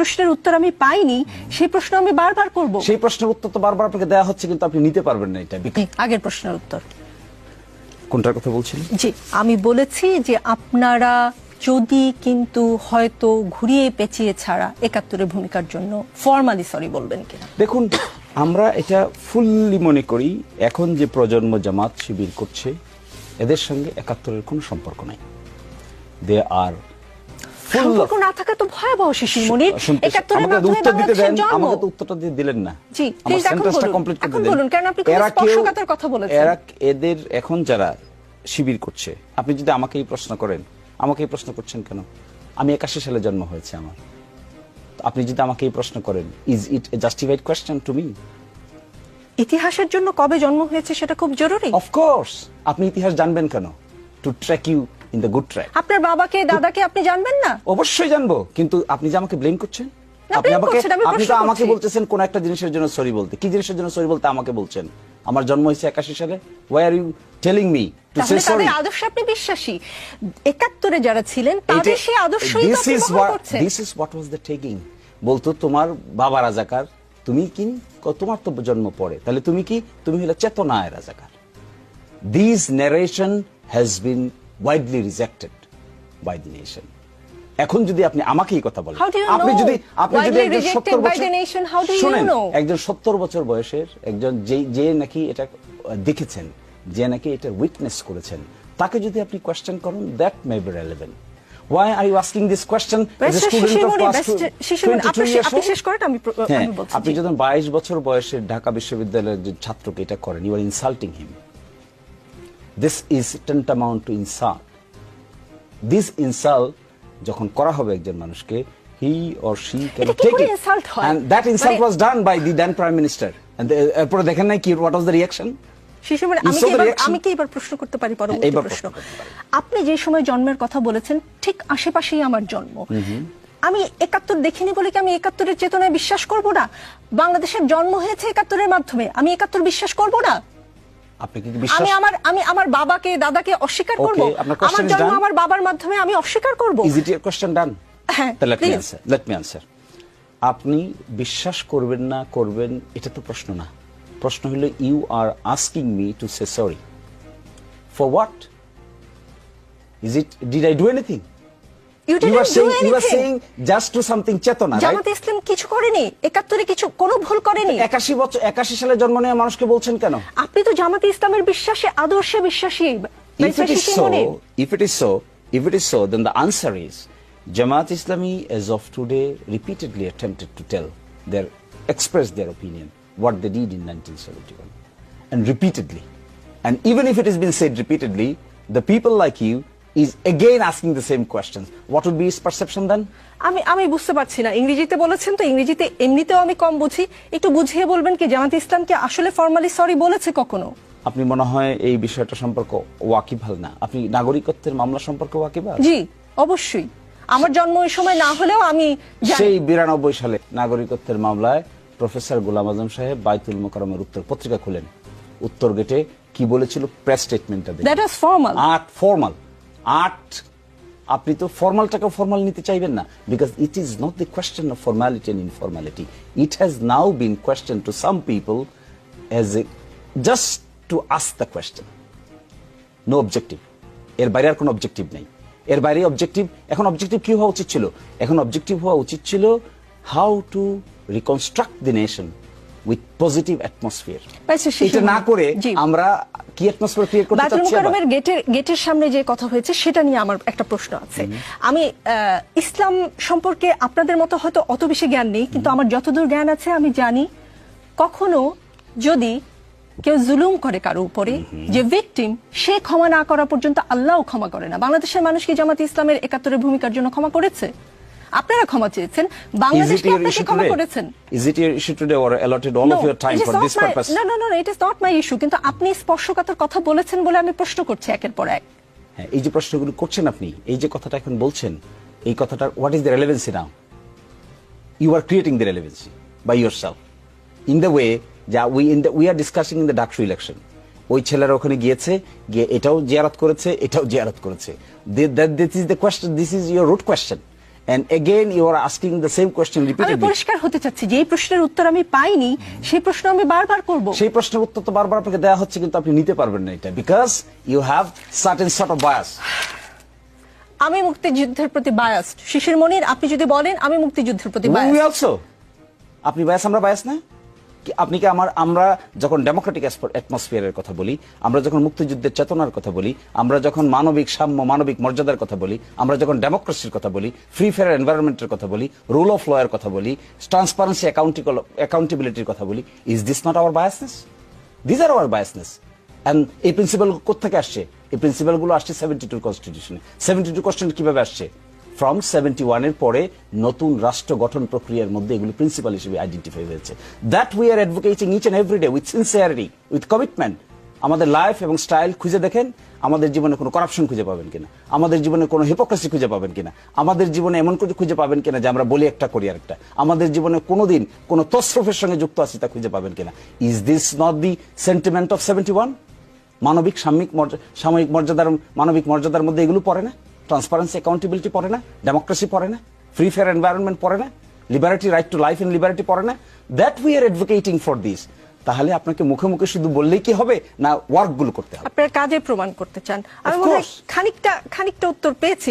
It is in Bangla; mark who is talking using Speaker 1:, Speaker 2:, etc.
Speaker 1: প্রশ্নের উত্তর আমি পাইনি, সেই প্রশ্ন আমি বারবার করব।
Speaker 2: সেই প্রশ্নের উত্তর তো বারবার আপনাকে দেওয়া হচ্ছে, কিন্তু আপনি নিতে পারবেন না এটা।
Speaker 1: আগের প্রশ্নের উত্তর
Speaker 2: কোনটার কথা বলছিলেন?
Speaker 1: জি, আমি বলেছি যে আপনারা যদি কিন্তু হয়তো ঘুরিয়ে পেঁচিয়ে ছাড়া ৭১-এর ভূমিকার জন্য ফর্মালি সরি বলবেন কিনা।
Speaker 2: দেখুন, আমরা এটা ফুললি মনে করি এখন যে প্রজন্ম জামাত শিবির করছে এদের সঙ্গে ৭১-এর কোনো সম্পর্ক নাই। দে আর
Speaker 1: সম্পর্ক না থাকা তো ভয়াবহ শিশির মনির। ৭১-এর মাধ্যমে
Speaker 2: উত্তর দিতে দেন,
Speaker 1: জন্ম।
Speaker 2: আমাকে তো উত্তরটা দিয়ে দিলেন না।
Speaker 1: জি,
Speaker 2: আমার
Speaker 1: প্লিজ এখন
Speaker 2: সেন্টেন্সটা
Speaker 1: বলুন।
Speaker 2: কমপ্লিট করতে
Speaker 1: এখন
Speaker 2: দেন।
Speaker 1: বলুন, কারণ আপনি খুব স্পর্শকাতর কথা বলেছেন।
Speaker 2: এদের এখন যারা শিবির করছে, আপনি যদি আমাকে এই প্রশ্ন করেন, আমাকে এই প্রশ্ন করছেন কেন? আমি ৮১ সালে জন্ম হয়েছে আমার। আপনি যদি আমাকে এই প্রশ্ন করেন, is it a justified question to me?
Speaker 1: ইতিহাসের জন্য কবে জন্ম হয়েছে সেটা খুব জরুরি।
Speaker 2: Of course. আপনি ইতিহাস জানবেন কেন? To track you in the good track.
Speaker 1: আপনার বাবাকে দাদাকে আপনি জানবেন না?
Speaker 2: অবশ্যই জানবো, কিন্তু আপনি যে আমাকে ব্লেম করছেন, আপনি তো আমাকে বলতেছেন কোন একটা জিনিসের জন্য সরি বলতে। কি জিনিসের জন্য সরি বলতে আমাকে বলছেন? আমার জন্ম হয়েছে ৮১ সালে। Why are you telling me to say sorry?
Speaker 1: আদর্শ আপনি বিশ্বাসী। ৭১-এ যারা ছিলেন তাদের সেই আদর্শই তো আপনি বহন করছেন।
Speaker 2: This is what was the taking. বলতো তোমার বাবা রাজাকার, তুমি কি? তোমার তো জন্ম পড়ে, তাহলে তুমি কি? তুমি হলো চেতনায় রাজাকার। This narration has been widely rejected by the nation. এখন যদি আপনি আমাকে এই কথা বলেন, আপনি যদি একজন ৭০ বছর, শুনেন, একজন ৭০ বছর বয়সের একজন যে নাকি এটা দেখেছেন, যে নাকি এটা উইটনেস করেছেন, তাকে যদি আপনি কোয়েশ্চেন করেন, that may be relevant. Why are you asking this question as a student of class 22 years old? আপনি যখন 22 বছর বয়সের ঢাকা বিশ্ববিদ্যালয়ের যে ছাত্রকে এটা করেন, you are insulting him. This is tantamount to insult. This insult যখন করা হবে একজন মানুষকে, he or she can take it. And that insult was done by the then Prime Minister. And এরপরে দেখেন নাই কি, what was the reaction?
Speaker 1: আমি কি এবার প্রশ্ন করতে পারি? পরবর্তী প্রশ্ন। আপনি যে সময় জন্মের কথা বলেছেন, ঠিক আশেপাশেই আমার জন্ম। আমি ৭১ দেখিনি বলে কি আমি ৭১-এর চেতনায় বিশ্বাস করব না? বাংলাদেশের জন্ম হয়েছে ৭১-এর মাধ্যমে, আমি ৭১ বিশ্বাস করব না? আমি আমার বাবাকে দাদাকে অস্বীকার করব? আমার জন্ম আমার বাবার মাধ্যমে, আমি অস্বীকার করব?
Speaker 2: Is it your question done?
Speaker 1: হ্যাঁ,
Speaker 2: let me answer. আপনি বিশ্বাস করবেন না করবেন এটা তো প্রশ্ন না। প্রশ্ন হলো, you are asking me to say sorry for what? Is it, did I do anything?
Speaker 1: You are
Speaker 2: saying just to something চেতনা, right?
Speaker 1: জামাত ইসলাম কিছু করেনি, ৭১-এ কিছু কোনো ভুল করেনি।
Speaker 2: ৮১ সালে জন্ম নেওয়া মানুষকে বলছেন কেন?
Speaker 1: আপনি তো জামাত ইসলামের বিশ্বাসে, আদর্শে বিশ্বাসী।
Speaker 2: If it is so, then the answer is Jamaat Islami as of today repeatedly attempted to tell express their opinion what they did in 1971, and repeatedly, and even if it has been said repeatedly, the people like you is again asking the same questions. What would be his perception then?
Speaker 1: আমি বুঝতে পারছি না। ইংরেজিতে বলেছেন তো, ইংরেজিতে এমনিতেও আমি কম বুঝি, একটু বুঝিয়ে বলবেন কি জামাত ইসলাম কি আসলে ফর্মালি সরি বলেছে কখনো?
Speaker 2: আপনি মনে হয় এই বিষয়টা সম্পর্কে ওয়াকিবহাল না। আপনি নাগরিকত্বের মামলা সম্পর্কে ওয়াকিবহাল?
Speaker 1: জি, অবশ্যই। আমার জন্ম ওই সময় না হলেও আমি
Speaker 2: সেই 92 সালে নাগরিকত্বের মামলায় প্রফেসর গোলাম আজম সাহেব বাইতুল মোকাররমের উত্তর পত্রিকা খুলেন, উত্তর গেটে কি বলেছিল, প্রেস স্টেটমেন্টটা দেখুন।
Speaker 1: That was formal.
Speaker 2: ফর্মাল আপনি তো ফর্মালটাকে ফর্মাল নিতে চাইবেন না, because it is not the question of formality and informality. It has now been question to some people as a just to ask the question, no objective. এর বাইরে আর কোনো অবজেক্টিভ নেই। এর বাইরে অবজেক্টিভ, এখন অবজেক্টিভ কি হওয়া উচিত ছিল? এখন অবজেক্টিভ হওয়া উচিত ছিল how to reconstruct the nation with positive atmosphere. এটা না করে আমরা কি অ্যাটমসফিয়ার ক্রিয়েট করতে চাচ্ছি?
Speaker 1: বাইতুল মোকাররমের গেটের সামনে যে কথা হয়েছে সেটা নিয়ে আমার একটা প্রশ্ন আছে। আমি ইসলাম সম্পর্কে আপনাদের মতো হয়তো অত বেশি জ্ঞান নেই, কিন্তু আমার যতদূর জ্ঞান আছে আমি জানি, কখনো যদি কেউ জুলুম করে কারো উপরে, যে ভিকটিম, সে ক্ষমা না করা পর্যন্ত আল্লাহও ক্ষমা করে না। বাংলাদেশের মানুষ কি জামাত ইসলামের ৭১-এর ভূমিকার জন্য ক্ষমা করেছে? আপনারা ক্ষমা চেয়েছেন, বাংলাদেশ কি আপনাকে ক্ষমা করেছেন?
Speaker 2: Is it your issue today or allotted all of your time for this purpose?
Speaker 1: No, it is not my issue. কিন্তু আপনি স্পর্শকাতর কথা বলেছেন বলে আমি প্রশ্ন করছি একের পর এক।
Speaker 2: হ্যাঁ, এই যে প্রশ্নগুলো করছেন আপনি, এই যে কথাটা এখন বলছেন, এই কথাটার what is the relevancy now? You are creating the relevancy by yourself in the way that we are discussing in the Daksu election. ওই ছেলেরা ওখানে গিয়েছে, গিয়ে এটাও জিয়ারত করেছে, এটাও জিয়ারত করেছে। This is the question, this is your root question. and again you are asking the same question
Speaker 1: আমি
Speaker 2: repeatedly.
Speaker 1: পরিষ্কার হতে চাচ্ছি যে এই প্রশ্নের উত্তর আমি পাইনি, সেই প্রশ্ন আমি বারবার করব।
Speaker 2: সেই প্রশ্নের উত্তর তো বারবার আপনাকে দেওয়া হচ্ছে, কিন্তু আপনি নিতে পারবেন না এটা, because you have certain sort of bias.
Speaker 1: আমি মুক্তিযুদ্ধের প্রতি বায়াসড। শিশির মনির, আপনি যদি বলেন আমি মুক্তিযুদ্ধের প্রতি
Speaker 2: উই
Speaker 1: বায়াসড।
Speaker 2: অলসো। আপনি বায়াস, আমরা বায়াস না? আপনি কি আমরা যখন ডেমোক্রেটিক অ্যাটমসফিয়ারের কথা বলি, আমরা যখন মুক্তিযুদ্ধের চেতনার কথা বলি, আমরা যখন মানবিক সাম্য, মানবিক মর্যাদার কথা বলি, আমরা যখন ডেমোক্রেসির কথা বলি, ফ্রি ফেয়ার এনভায়রনমেন্টের কথা বলি, রুল অফ ল এর কথা বলি, ট্রান্সপারেন্সি অ্যাকাউন্টেবিলিটির কথা বলি, is this not our biasness? This are our biasness. And এই প্রিন্সিপাল কোথেকে আসছে? এই প্রিন্সিপাল গুলো আসছে 72 কনস্টিটিউশনে। 72 কনস্টিটিউশন কিভাবে আসছে? ফ্রম 71 এর পরে নতুন রাষ্ট্র গঠন প্রক্রিয়ার মধ্যে এগুলো প্রিন্সিপাল হিসেবে আইডেন্টিফাই হয়েছে। That we are advocating each and every day with sincerity, with commitment. আমাদের লাইফ এবং স্টাইল খুঁজে দেখেন, আমাদের জীবনে কোনো করাপশন খুঁজে পাবেন কিনা, আমাদের জীবনে কোনো হিপোক্রেসি খুঁজে পাবেন কিনা, আমাদের জীবনে এমন কিছু খুঁজে পাবেন কিনা যে আমরা বলি একটা করি আরেকটা, আমাদের জীবনে কোনোদিন কোনো তসরফের সঙ্গে যুক্ত আছি তা খুঁজে পাবেন কিনা। Is this not the sentiment of 71? মানবিক সাময়িক মর্যাদার, মানবিক মর্যাদার মধ্যে এগুলো পড়ে না? ট্রান্সপারেন্সি অ্যাকাউন্টেবিলিটি পড়ে না? ডেমোক্রেসি পড়ে না? ফ্রি ফেয়ার এনভায়রনমেন্ট পড়ে না? Liberty, right to life and liberty পড়ে না? That we are advocating for this. তাহলে আপনাকে মুখে মুখে শুধু বললেই কি হবে, না ওয়ার্কগুলো করতে হবে?
Speaker 1: আপনার কাজে প্রমাণ করতে চান। আমি মনে হয় খানিকটা উত্তর পেয়েছি।